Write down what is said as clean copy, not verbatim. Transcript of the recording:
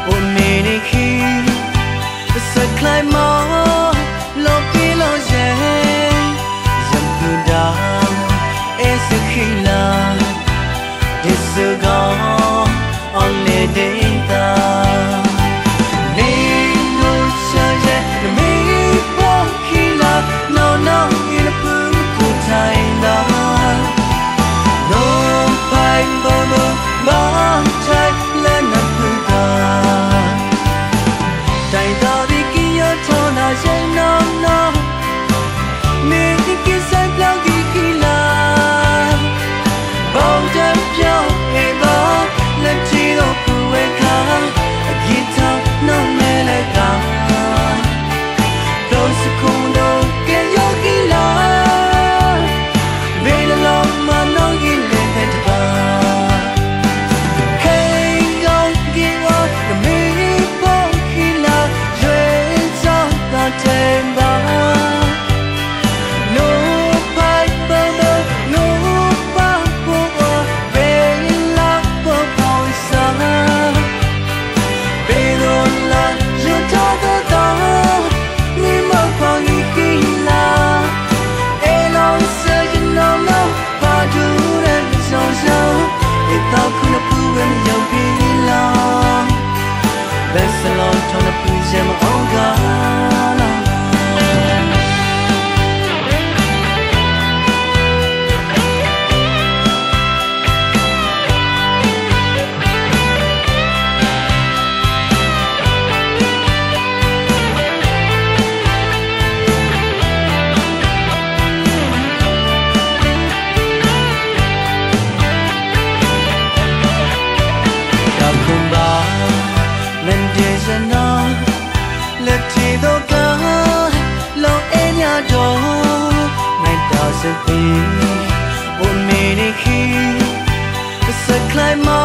โอเมนิคีสักคลายมอโลปีโลเยยัมพูดาเอสคิลาดิสกอออเลเดตานีโนเชเยนมีโปคิลาโนโนอินพูคูไทดาโนไปโบโนบาไทเลนัพูดาไดดาดิกิโยโทนาเยโนโนมีกิเซปลากิกิลาบองเดเปียวเอบาเลจิโดปูเวคากิตาโนเมเลกาโดสคุโดเกโยกิลาเบลลอมาโนกิเลเตตบาเฮยองกิโอมีโปกิลาเยซาตาเตบาno pai baba no pa po bella po pausa pero la yo todo da ni ma pa ni kila e lo se no no pa du re so so e ta ku na pu we mi yo pi la best along to na pu je ma on ga laสักคลายมอ